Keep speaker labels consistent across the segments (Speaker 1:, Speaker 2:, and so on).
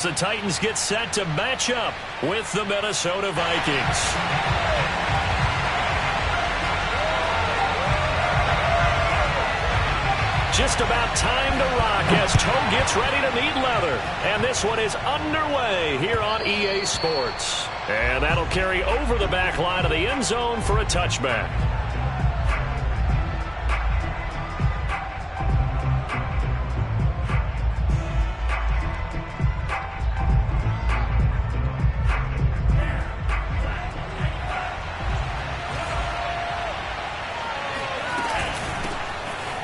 Speaker 1: The Titans get set to match up with the Minnesota Vikings. Just about time to rock as toe gets ready to meet leather. And this one is underway here on EA Sports. And that'll carry over the back line of the end zone for a touchback.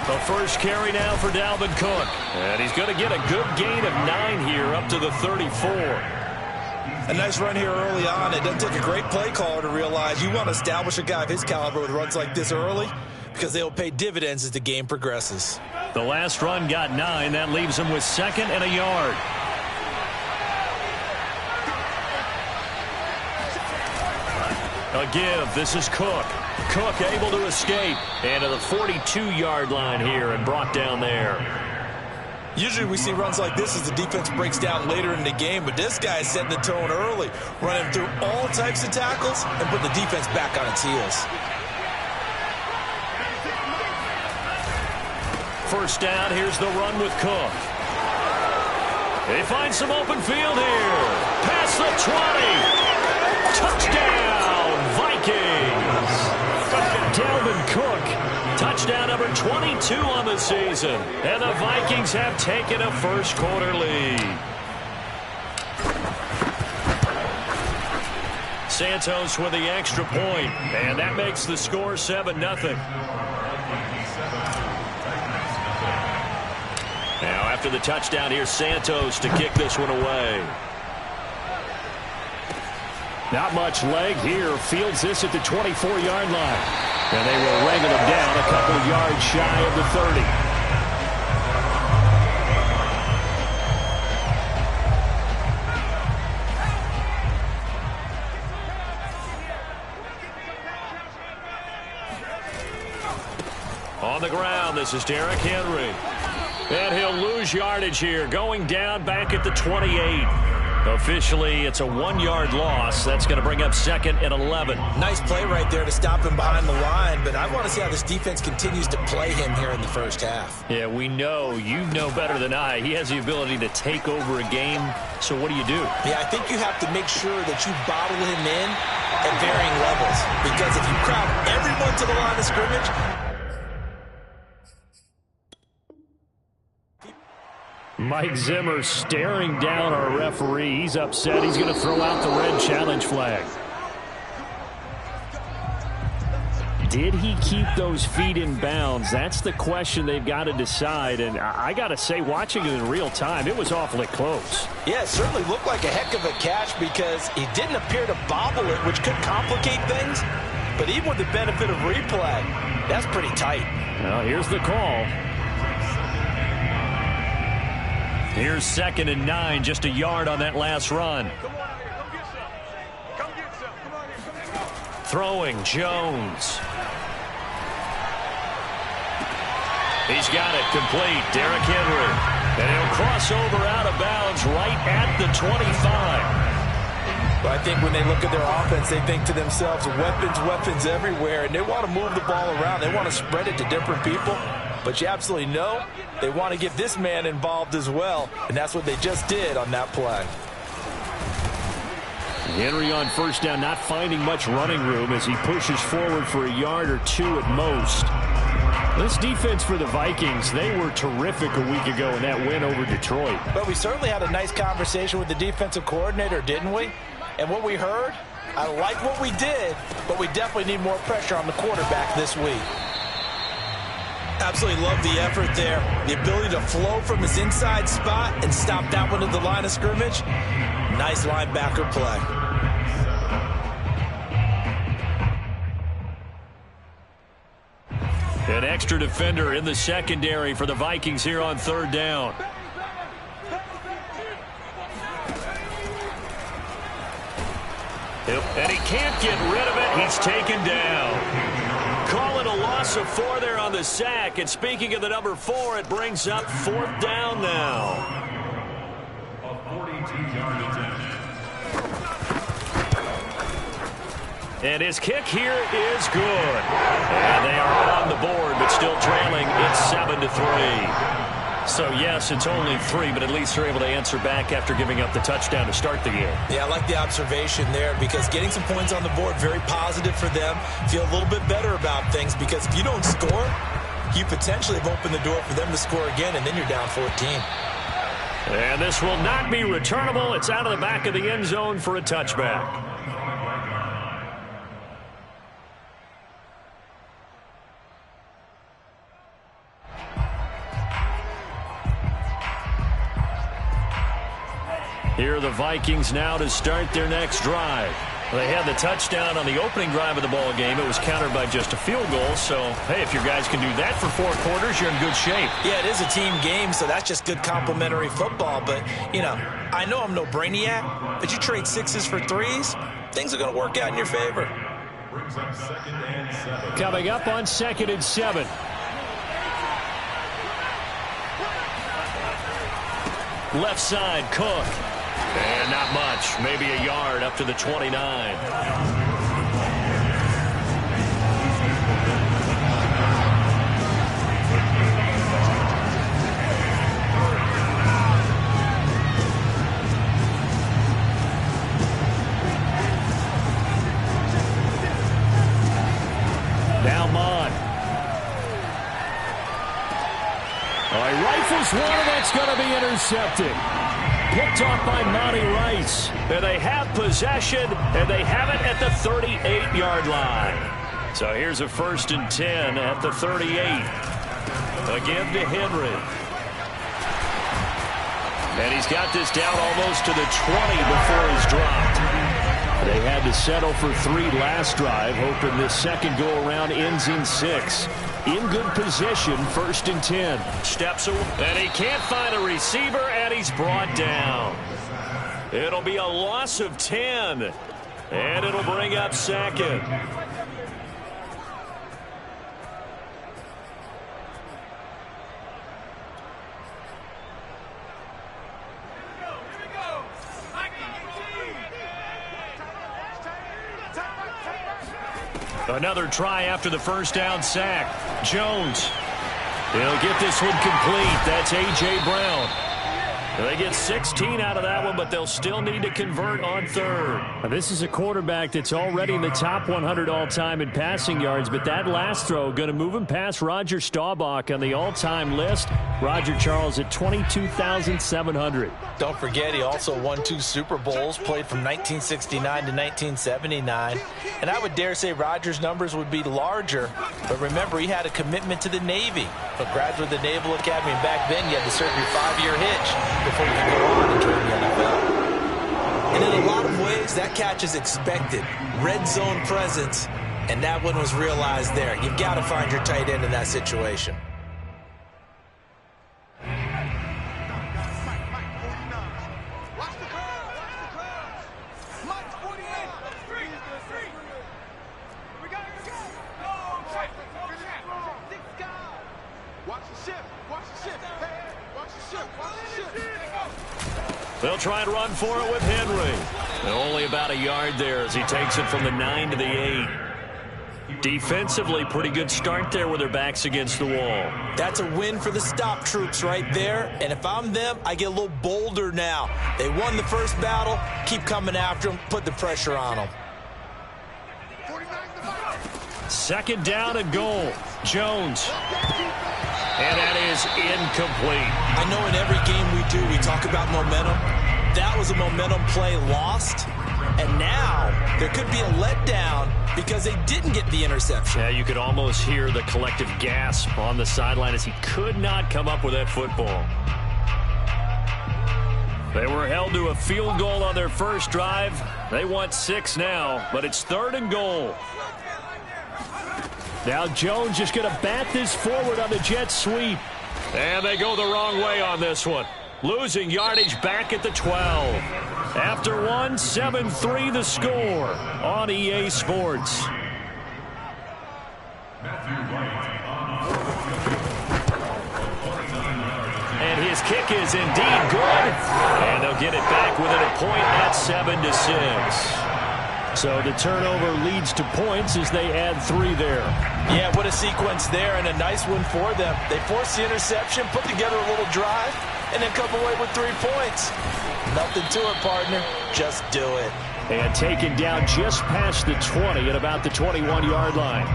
Speaker 1: The first carry now for Dalvin Cook. And he's going to get a good gain of 9 here up to the 34.
Speaker 2: A nice run here early on. It doesn't take a great play caller to realize you want to establish a guy of his caliber with runs like this early because they will pay dividends as the game progresses.
Speaker 1: The last run got 9. That leaves him with 2nd and a yard. A give. This is Cook. Cook able to escape. And to the 42-yard line here and brought down there.
Speaker 2: Usually we see runs like this as the defense breaks down later in the game, but this guy is setting the tone early, running through all types of tackles and putting the defense back on its heels.
Speaker 1: First down, here's the run with Cook. They find some open field here. Past the 20. Touchdown, Vikings. Dalvin Cook, touchdown number 22 on the season. And the Vikings have taken a first-quarter lead. Santos with the extra point, and that makes the score 7-0. Now, after the touchdown, here's Santos to kick this one away. Not much leg here. Fields this at the 24-yard line. And they will wrangle him down a couple yards shy of the 30. On the ground, this is Derrick Henry. And he'll lose yardage here, going down back at the 28. Officially, it's a 1-yard loss. That's going to bring up 2nd and 11.
Speaker 2: Nice play right there to stop him behind the line, but I want to see how this defense continues to play him here in the first half.
Speaker 1: Yeah, we know. You know better than I. He has the ability to take over a game, so what do you do?
Speaker 2: Yeah, I think you have to make sure that you bottle him in at varying levels, because if you crowd everyone to the line of scrimmage,
Speaker 1: Mike Zimmer staring down our referee. He's upset. He's going to throw out the red challenge flag. Did he keep those feet in bounds? That's the question they've got to decide. And I got to say, watching it in real time, it was awfully close.
Speaker 2: Yeah, it certainly looked like a heck of a catch because he didn't appear to bobble it, which could complicate things. But even with the benefit of replay, that's pretty tight.
Speaker 1: Well, here's the call. Here's 2nd and 9, just a yard on that last run. Throwing, Jones. He's got it complete, Derrick Henry. And he'll cross over out of bounds right at the 25.
Speaker 2: But I think when they look at their offense, they think to themselves, weapons everywhere, and they want to move the ball around. They want to spread it to different people. But you absolutely know they want to get this man involved as well, and that's what they just did on that play.
Speaker 1: Henry on first down, not finding much running room as he pushes forward for a yard or 2 at most. This defense for the Vikings, they were terrific a week ago in that win over Detroit.
Speaker 2: But we certainly had a nice conversation with the defensive coordinator, didn't we? And what we heard, I like what we did, but we definitely need more pressure on the quarterback this week. Absolutely love the effort there. The ability to flow from his inside spot and stop that one at the line of scrimmage. Nice linebacker play.
Speaker 1: An extra defender in the secondary for the Vikings here on 3rd down. And he can't get rid of it. He's taken down. Call it a loss of 4 there on the sack. And speaking of the number 4, it brings up 4th down now. And his kick here is good. And they are on the board, but still trailing. It's 7-3. So, yes, it's only 3, but at least they're able to answer back after giving up the touchdown to start the game.
Speaker 2: Yeah, I like the observation there because getting some points on the board, very positive for them. Feel a little bit better about things because if you don't score, you potentially have opened the door for them to score again, and then you're down 14.
Speaker 1: And this will not be returnable. It's out of the back of the end zone for a touchback. Here are the Vikings now to start their next drive. They had the touchdown on the opening drive of the ball game. It was countered by just a field goal. So, hey, if your guys can do that for 4 quarters, you're in good shape.
Speaker 2: Yeah, it is a team game, so that's just good complimentary football. But, you know, I know I'm no brainiac, but you trade 6s for 3s, things are going to work out in your favor.
Speaker 1: Coming up on 2nd and 7. Left side, Cook. And not much, maybe a yard up to the 29. Now Mond. He rifles one, that's going to be intercepted. Picked off by Monty Rice. And they have possession, and they have it at the 38-yard line. So here's a 1st and 10 at the 38. Again to Henry. And he's got this down almost to the 20 before he's dropped. They had to settle for 3 last drive, hoping this second go-around ends in 6. In good position, 1st and 10. Steps away, and he can't find a receiver, and he's brought down. It'll be a loss of 10, and it'll bring up 2nd. Another try after the first down sack. Jones. He'll get this one complete. That's A.J. Brown. They get 16 out of that one, but they'll still need to convert on 3rd. Now, this is a quarterback that's already in the top 100 all-time in passing yards, but that last throw going to move him past Roger Staubach on the all-time list. Roger Charles at 22,700.
Speaker 2: Don't forget, he also won 2 Super Bowls, played from 1969 to 1979. And I would dare say Roger's numbers would be larger, but remember, he had a commitment to the Navy. A graduate of the Naval Academy, and back then you had to serve your 5-year hitch before you could go on and join the NFL. And in a lot of ways, that catch is expected. Red zone presence, and that one was realized there. You've got to find your tight end in that situation.
Speaker 1: They'll try and run for it with Henry. And only about a yard there as he takes it from the 9 to the 8. Defensively, pretty good start there with their backs against the wall.
Speaker 2: That's a win for the stop troops right there. And if I'm them, I get a little bolder now. They won the first battle. Keep coming after them. Put the pressure on them.
Speaker 1: 2nd down and goal. Jones. And that is incomplete.
Speaker 2: I know in every game we do, we talk about momentum. That was a momentum play lost. And now there could be a letdown because they didn't get the interception.
Speaker 1: Yeah, you could almost hear the collective gasp on the sideline as he could not come up with that football. They were held to a field goal on their first drive. They want 6 now, but it's 3rd and goal. Now Jones just going to bat this forward on the jet sweep. And they go the wrong way on this one. Losing yardage back at the 12. After one, 7-3 the score on EA Sports. And his kick is indeed good, and they'll get it back within a point at 7-6. So the turnover leads to points as they add 3 there.
Speaker 2: Yeah, what a sequence there, and a nice one for them. They forced the interception, put together a little drive, and then come away with 3 points. Nothing to it, partner. Just do it.
Speaker 1: And taken down just past the 20 at about the 21-yard line.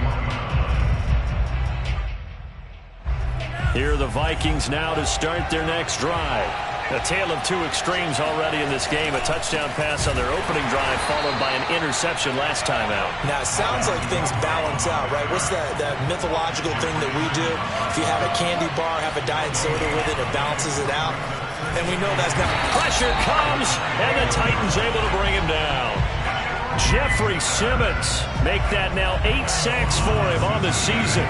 Speaker 1: Here are the Vikings now to start their next drive. A tale of 2 extremes already in this game. A touchdown pass on their opening drive followed by an interception last time out.
Speaker 2: Now, it sounds like things balance out, right? What's that mythological thing that we do? If you have a candy bar, have a diet soda with it, it balances it out. And we know that's not.
Speaker 1: Pressure comes, and the Titans able to bring him down. Jeffrey Simmons make that now 8 sacks for him on the season.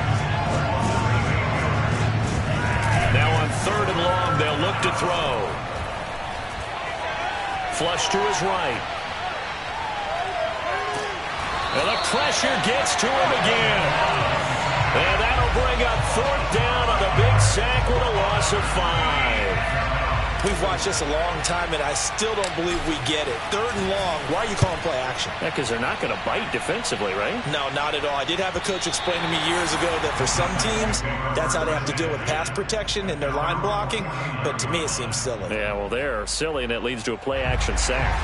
Speaker 1: Now on 3rd and long, they'll look to throw. Flush to his right. And the pressure gets to him again. And that'll bring up 4th down on the big sack with a loss of 5.
Speaker 2: We've watched this a long time, and I still don't believe we get it. 3rd and long, why are you calling play action?
Speaker 1: Yeah, because they're not going to bite defensively, right?
Speaker 2: No, not at all. I did have a coach explain to me years ago that for some teams, that's how they have to deal with pass protection and their line blocking. But to me, it seems silly.
Speaker 1: Yeah, well, they're silly, and it leads to a play action sack.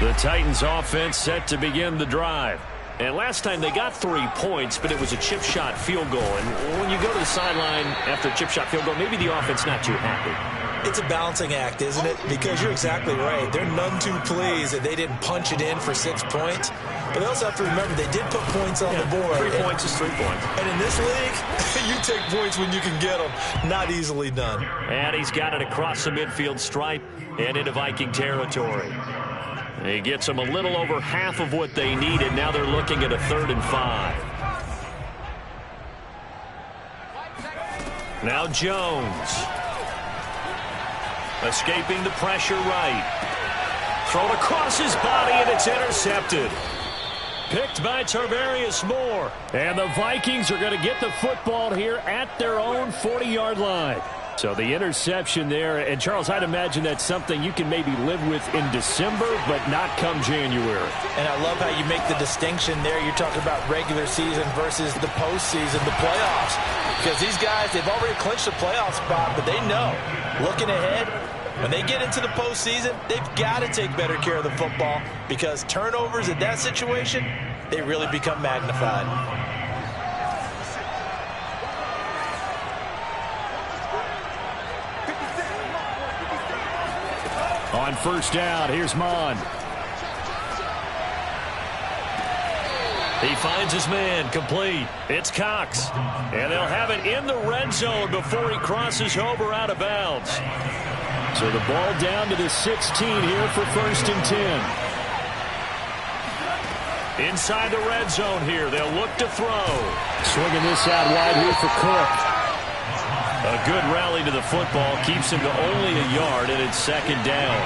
Speaker 1: The Titans offense set to begin the drive. And last time they got 3 points, but it was a chip shot field goal. And when you go to the sideline after a chip shot field goal, maybe the offense not too happy.
Speaker 2: It's a balancing act, isn't it? Because you're exactly right. They're none too pleased that they didn't punch it in for 6 points. But they also have to remember they did put points on the board.
Speaker 1: 3 points is 3 points.
Speaker 2: And in this league, you take points when you can get them. Not easily done.
Speaker 1: And he's got it across the midfield stripe and into Viking territory. He gets them a little over half of what they needed. Now they're looking at a 3rd and 5. Now Jones. Escaping the pressure right. Thrown across his body, and it's intercepted. Picked by Tarvarius Moore. And the Vikings are going to get the football here at their own 40-yard line. So the interception there. And, Charles, I'd imagine that's something you can maybe live with in December, but not come January.
Speaker 2: And I love how you make the distinction there. You're talking about regular season versus the postseason, the playoffs. Because these guys, they've already clinched the playoff spot, but they know, looking ahead, when they get into the postseason, they've got to take better care of the football because turnovers in that situation, they really become magnified.
Speaker 1: On 1st down, here's Mond. He finds his man, complete. It's Cox. And they'll have it in the red zone before he crosses over out of bounds. So the ball down to the 16 here for 1st and 10. Inside the red zone here, they'll look to throw. Swinging this out wide here for Cook. A good rally to the football keeps him to only a yard, and it's 2nd down.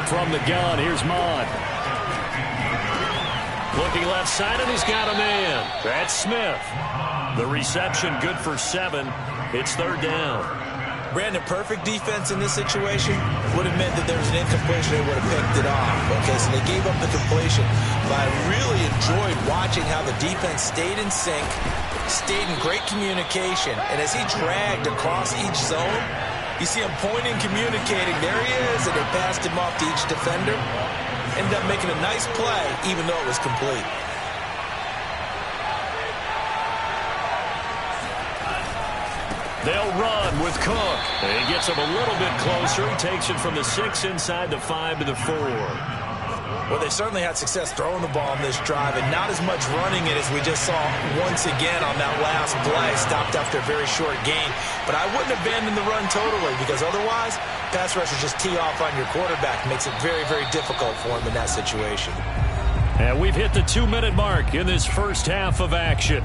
Speaker 1: From the gun, here's Mond. Looking left side, and he's got a man. That's Smith. The reception good for 7. It's 3rd down.
Speaker 2: Brandon, perfect defense in this situation would have meant that there was an incompletion. They would have picked it off. Okay, so they gave up the completion. But I really enjoyed watching how the defense stayed in sync, stayed in great communication. And as he dragged across each zone, you see him pointing, communicating. There he is, and they passed him off to each defender. Ended up making a nice play, even though it was complete.
Speaker 1: They'll run with Cook. And he gets him a little bit closer. He takes it from the 6 inside the 5 to the 4.
Speaker 2: Well, they certainly had success throwing the ball on this drive, and not as much running it as we just saw once again on that last play. Stopped after a very short gain. But I wouldn't abandon the run totally, because otherwise, pass rushers just tee off on your quarterback. Makes it very, very difficult for him in that situation.
Speaker 1: And we've hit the 2-minute mark in this first half of action.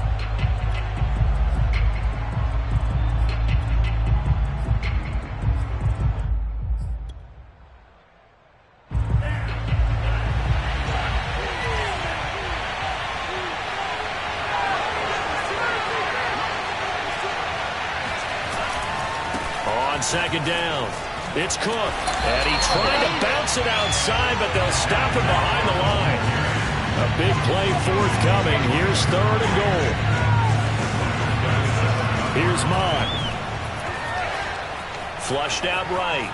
Speaker 1: second down. It's Cook, and he tried to bounce it outside, but they'll stop him behind the line. A big play forthcoming. Here's 3rd and goal. Here's Mott. Flushed out right.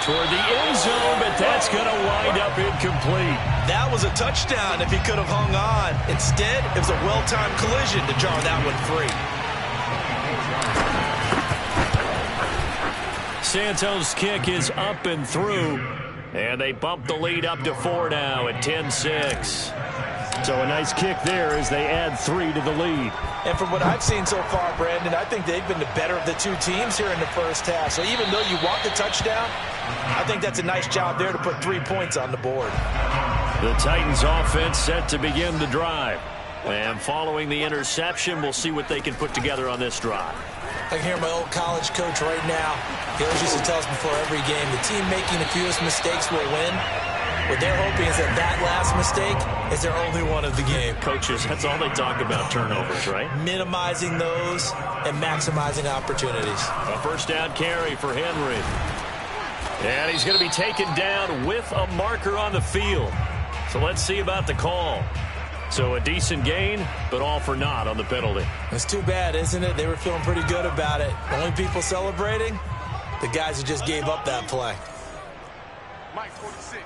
Speaker 1: Toward the end zone, but that's going to wind up incomplete.
Speaker 2: That was a touchdown if he could have hung on. Instead, it was a well-timed collision to jar that one free.
Speaker 1: Santos' kick is up and through, and they bump the lead up to 4 now at 10-6. So a nice kick there as they add 3 to the lead.
Speaker 2: And from what I've seen so far, Brandon, I think they've been the better of the two teams here in the first half. So even though you want the touchdown, I think that's a nice job there to put 3 points on the board.
Speaker 1: The Titans offense set to begin the drive. And following the interception, we'll see what they can put together on this drive.
Speaker 3: I can hear my old college coach right now. He always used to tell us before every game, the team making the fewest mistakes will win. What they're hoping is that last mistake is their only one of the game.
Speaker 1: Coaches, that's all they talk about, turnovers, right?
Speaker 3: Minimizing those and maximizing opportunities.
Speaker 1: A first down carry for Henry. And he's going to be taken down with a marker on the field. So let's see about the call. So a decent gain, but all for naught on the penalty.
Speaker 3: It's too bad, isn't it? They were feeling pretty good about it. The only people celebrating, the guys who just gave up that play.
Speaker 4: Mike 46.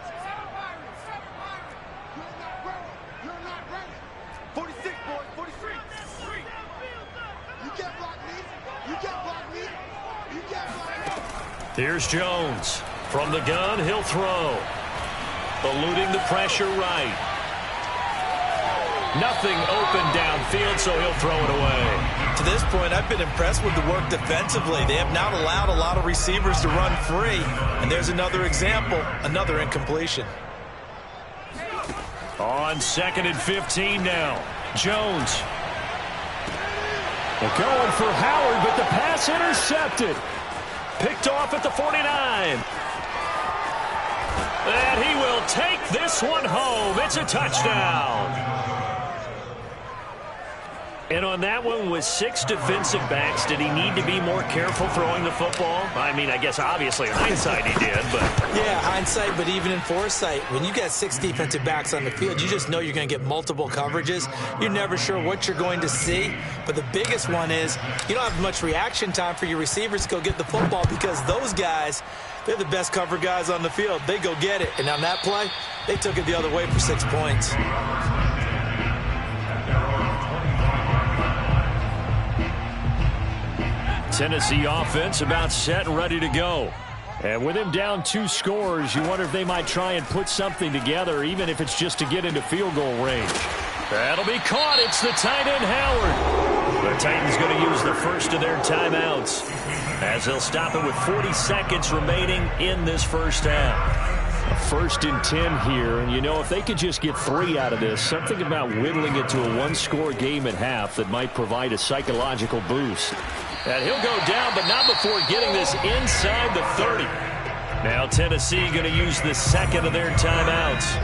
Speaker 4: You're not ready. 46, boys. 43. You can't block me. You can't block me. You can't block me.
Speaker 1: Here's Jones. From the gun, he'll throw. Eluding the pressure right. Nothing open downfield, so he'll throw it away.
Speaker 2: To this point, I've been impressed with the work defensively. They have not allowed a lot of receivers to run free. And there's another example, another incompletion.
Speaker 1: On 2nd and 15 now. Jones. They're going for Howard, but the pass intercepted. Picked off at the 49. And he will take this one home. It's a touchdown. And on that one, with 6 defensive backs, did he need to be more careful throwing the football? I mean, I guess obviously in hindsight he did, but...
Speaker 3: Yeah, hindsight, but even in foresight, when you got 6 defensive backs on the field, you just know you're going to get multiple coverages. You're never sure what you're going to see. But the biggest one is you don't have much reaction time for your receivers to go get the football because those guys, they're the best cover guys on the field. They go get it. And on that play, they took it the other way for 6 points.
Speaker 1: Tennessee offense about set and ready to go. And with him down 2 scores, you wonder if they might try and put something together, even if it's just to get into field goal range. That'll be caught. It's the tight end, Howard. The Titans going to use the first of their timeouts as they'll stop it with 40 seconds remaining in this first half. A 1st and 10 here, and you know, if they could just get 3 out of this, something about whittling it to a 1-score game at half that might provide a psychological boost. And he'll go down, but not before getting this inside the 30. Now Tennessee going to use the 2nd of their timeouts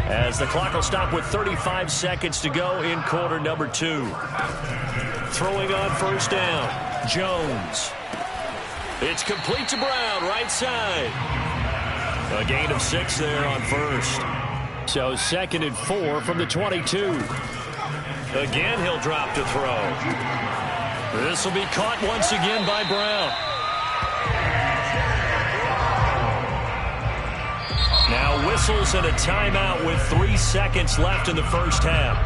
Speaker 1: as the clock will stop with 35 seconds to go in quarter number 2. Throwing on first down, Jones. It's complete to Brown, right side. A gain of 6 there on first. So 2nd and 4 from the 22. Again, he'll drop to throw. This will be caught once again by Brown. Now whistles and a timeout with 3 seconds left in the first half.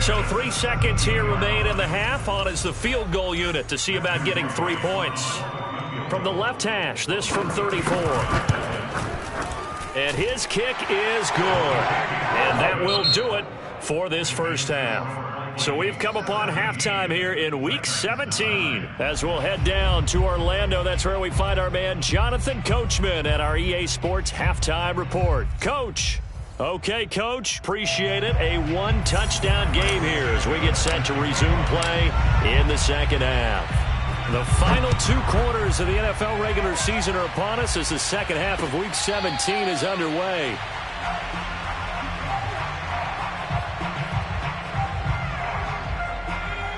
Speaker 1: So 3 seconds here remain in the half. On is the field goal unit to see about getting 3 points. From the left hash, this from 34. And his kick is good. And that will do it for this first half. So we've come upon halftime here in Week 17 as we'll head down to Orlando. That's where we find our man Jonathan Coachman at our EA Sports Halftime Report. Coach. Okay, Coach. Appreciate it. A 1-touchdown game here as we get set to resume play in the second half. The final 2 quarters of the NFL regular season are upon us as the second half of Week 17 is underway.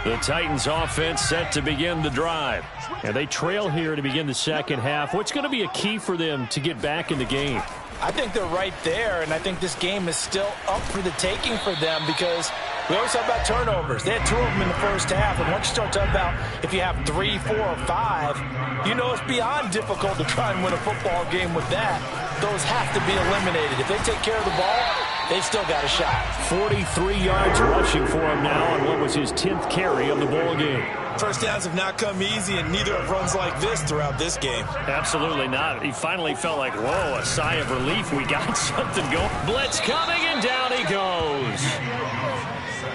Speaker 1: The Titans offense set to begin the drive.
Speaker 5: And they trail here to begin the second half. What's going to be a key for them to get back in the game?
Speaker 2: I think they're right there, and I think this game is still up for the taking for them because we always talk about turnovers. They had 2 of them in the first half, and once you start talking about if you have 3, 4, or 5, you know it's beyond difficult to try and win a football game with that. Those have to be eliminated. If they take care of the ball, they've still got a shot.
Speaker 5: 43 yards rushing for him now on what was his 10th carry of the ball game.
Speaker 3: First downs have not come easy, and neither have runs like this throughout this game.
Speaker 5: Absolutely not. He finally felt like, whoa, a sigh of relief. We got something going.
Speaker 1: Blitz coming, and down he goes.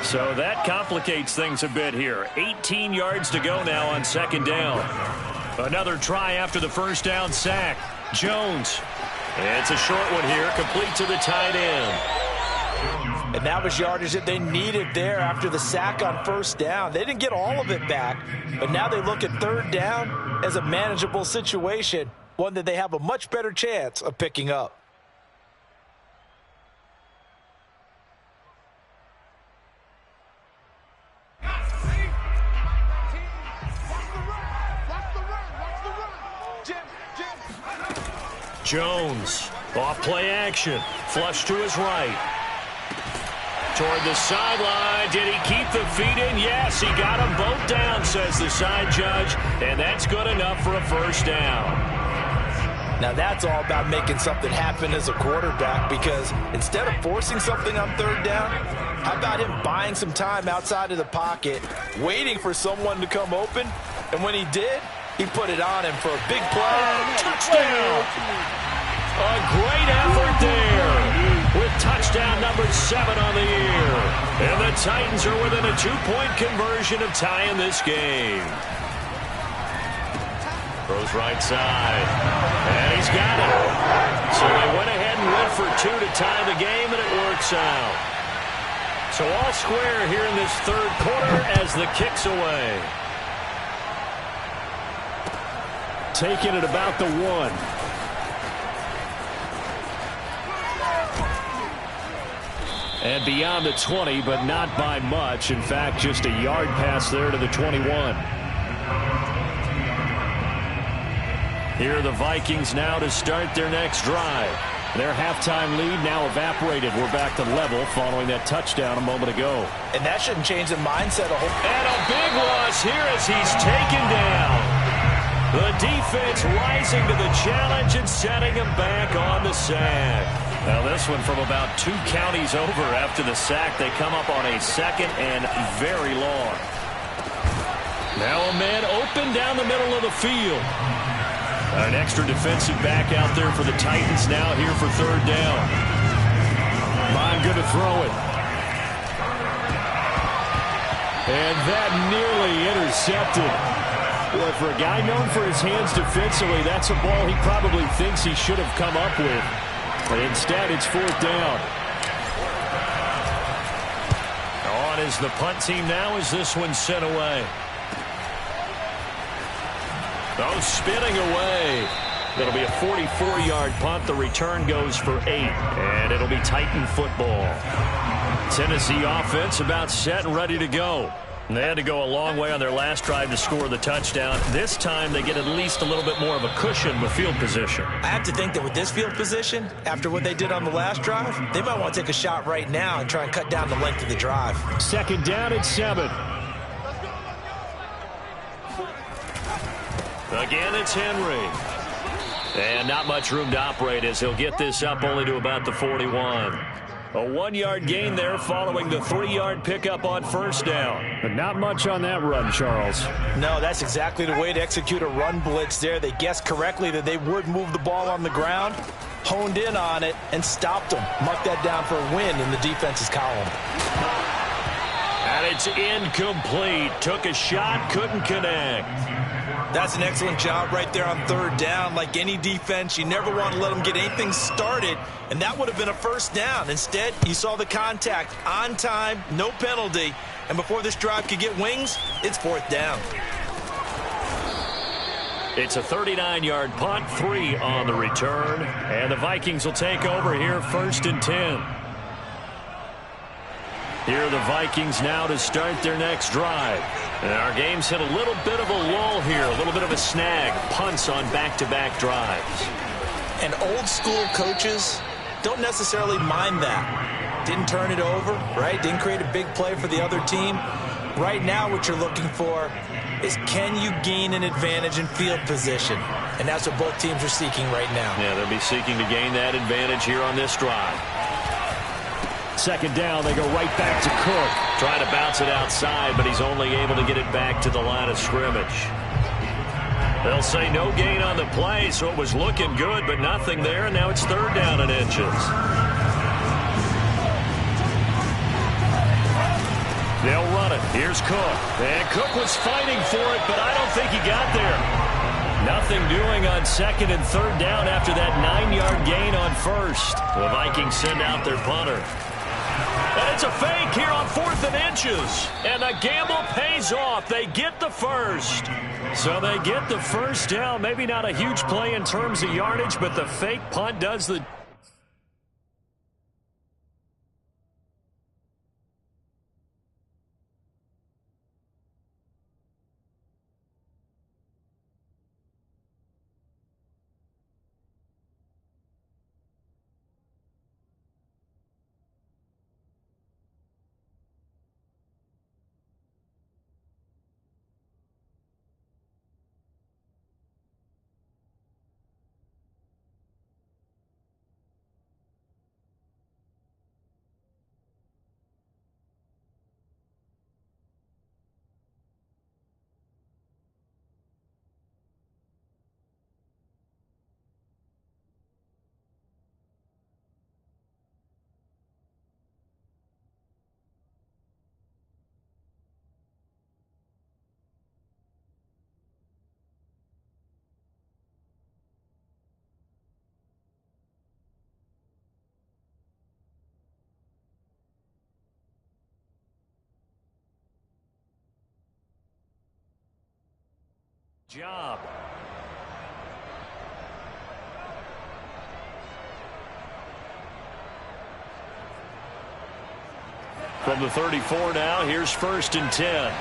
Speaker 1: So that complicates things a bit here. 18 yards to go now on second down. Another try after the first down sack. Jones. It's a short one here, complete to the tight end.
Speaker 2: And that was yardage that they needed there after the sack on first down. They didn't get all of it back, but now they look at third down as a manageable situation, one that they have a much better chance of picking up.
Speaker 1: Jones, off play action, flush to his right. Toward the sideline, did he keep the feet in? Yes, he got them both down, says the side judge, and that's good enough for a first down.
Speaker 2: Now that's all about making something happen as a quarterback, because instead of forcing something on third down, how about him buying some time outside of the pocket, waiting for someone to come open, and when he did, he put it on him for a big play.
Speaker 1: Touchdown! A great effort there with touchdown number 7 on the year. And the Titans are within a 2-point conversion of tying this game. Throws right side. And he's got it. So they went ahead and went for 2 to tie the game, and it works out. So all square here in this third quarter as the kick's away.
Speaker 5: Taking it about the 1. And beyond the 20, but not by much. In fact, just a yard pass there to the 21. Here are the Vikings now to start their next drive. Their halftime lead now evaporated. We're back to level following that touchdown a moment ago.
Speaker 2: And that shouldn't change the mindset a whole.
Speaker 1: And a big loss here as he's taken down. The defense rising to the challenge and setting him back on the sack. Now this one from about 2 counties over after the sack. They come up on a second and very long. Now a man open down the middle of the field. An extra defensive back out there for the Titans now here for third down. Bond going to throw it. And that nearly intercepted. Boy, for a guy known for his hands defensively, that's a ball he probably thinks he should have come up with. But instead, it's fourth down. On is the punt team now as this one's sent away. Oh, spinning away. It'll be a 44-yard punt. The return goes for 8, and it'll be Titan football. Tennessee offense about set and ready to go. And they had to go a long way on their last drive to score the touchdown. This time they get at least a little bit more of a cushion with field position.
Speaker 3: I have to think that with this field position, after what they did on the last drive, they might want to take a shot right now and try and cut down the length of the drive.
Speaker 5: Second down at 7.
Speaker 1: Again, it's Henry. And not much room to operate as he'll get this up only to about the 41. A 1-yard gain there following the 3-yard pickup on first down.
Speaker 5: But not much on that run, Charles.
Speaker 2: No, that's exactly the way to execute a run blitz there. They guessed correctly that they would move the ball on the ground, honed in on it, and stopped them. Mark that down for a win in the defense's column.
Speaker 1: And it's incomplete. Took a shot, couldn't connect.
Speaker 3: That's an excellent job right there on third down. Like any defense, you never want to let them get anything started, and that would have been a first down. Instead, you saw the contact on time, no penalty, and before this drive could get wings, it's fourth down.
Speaker 1: It's a 39-yard punt, 3 on the return, and the Vikings will take over here first and 10. Here are the Vikings now to start their next drive.
Speaker 5: And our game's hit a little bit of a lull here, a little bit of a snag. Punts on back-to-back drives.
Speaker 3: And old-school coaches don't necessarily mind that. Didn't turn it over, right? Didn't create a big play for the other team. Right now what you're looking for is, can you gain an advantage in field position? And that's what both teams are seeking right now.
Speaker 5: Yeah, they'll be seeking to gain that advantage here on this drive. Second down, they go right back to Cook. Trying to bounce it outside, but he's only able to get it back to the line of scrimmage. They'll say no gain on the play, so it was looking good, but nothing there, and now it's third down and inches. They'll run it. Here's Cook. And Cook was fighting for it, but I don't think he got there. Nothing doing on second and third down after that 9-yard gain on first. The Vikings send out their punter. And it's a fake here on 4th and inches. And the gamble pays off. They get the first. So they get the first down. Maybe not a huge play in terms of yardage, but the fake punt does the... job. From the 34 now, here's 1st and 10.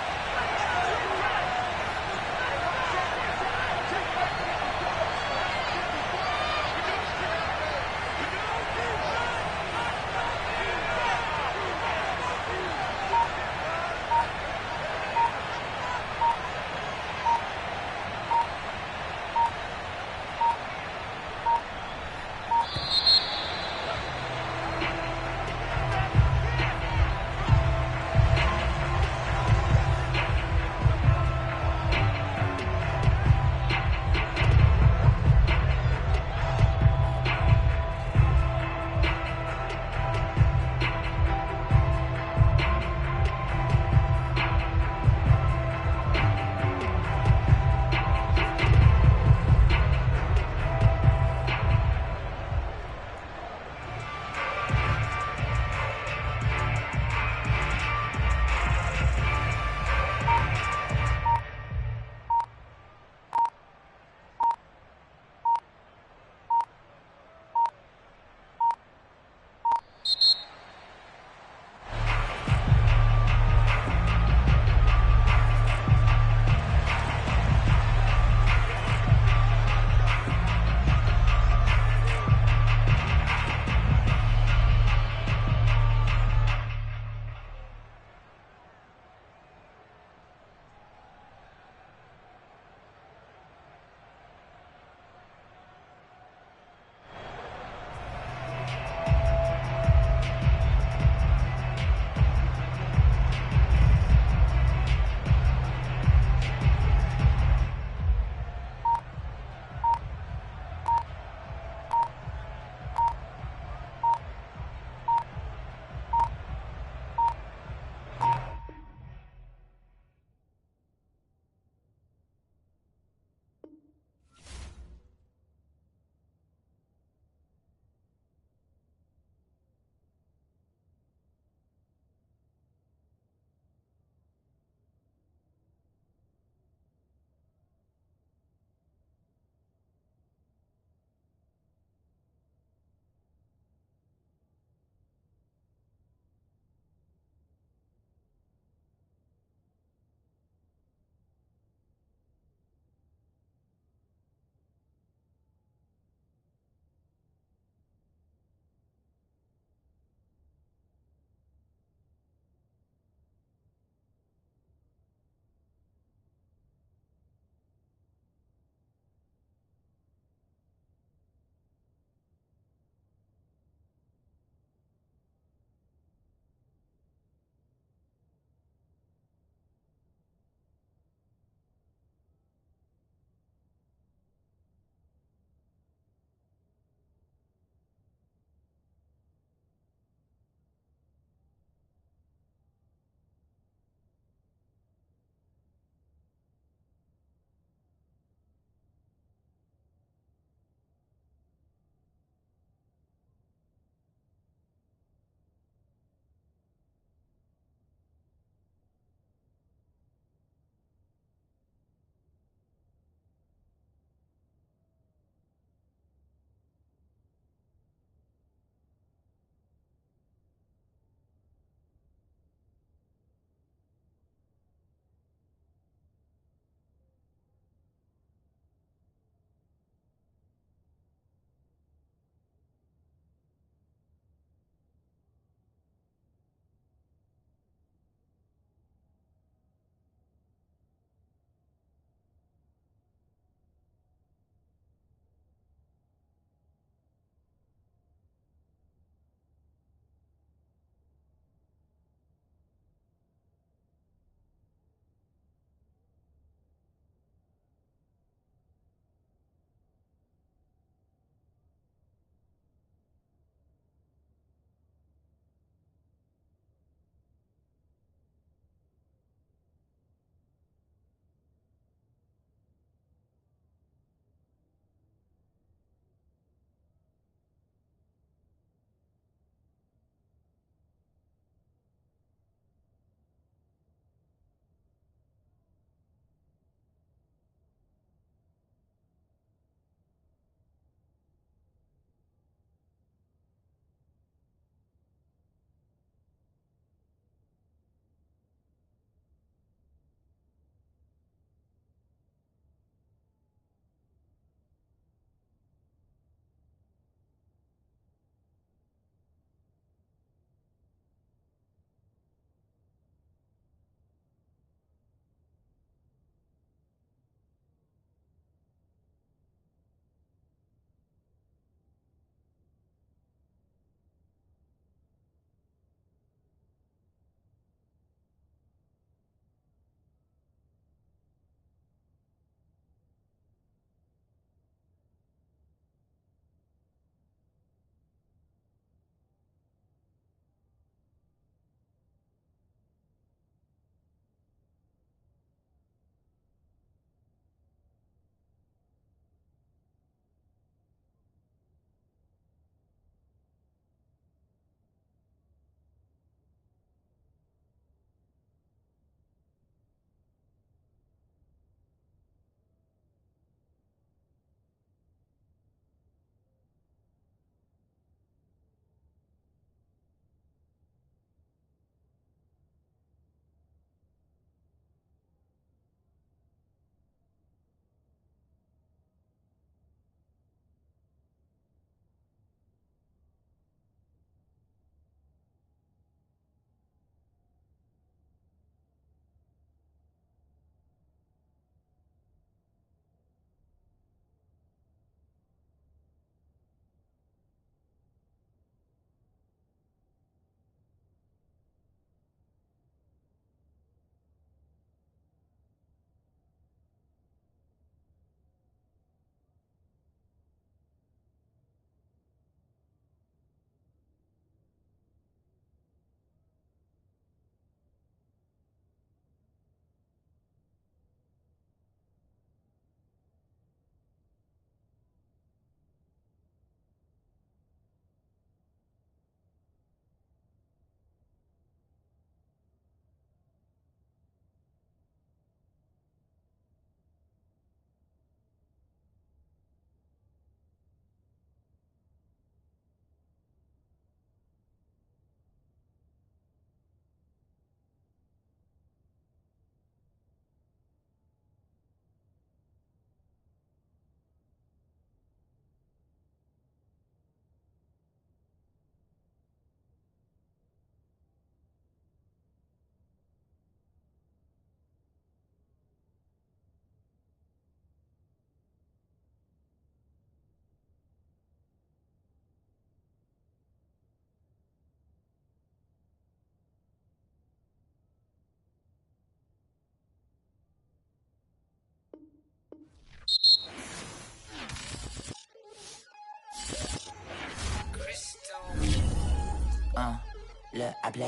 Speaker 6: Look, I play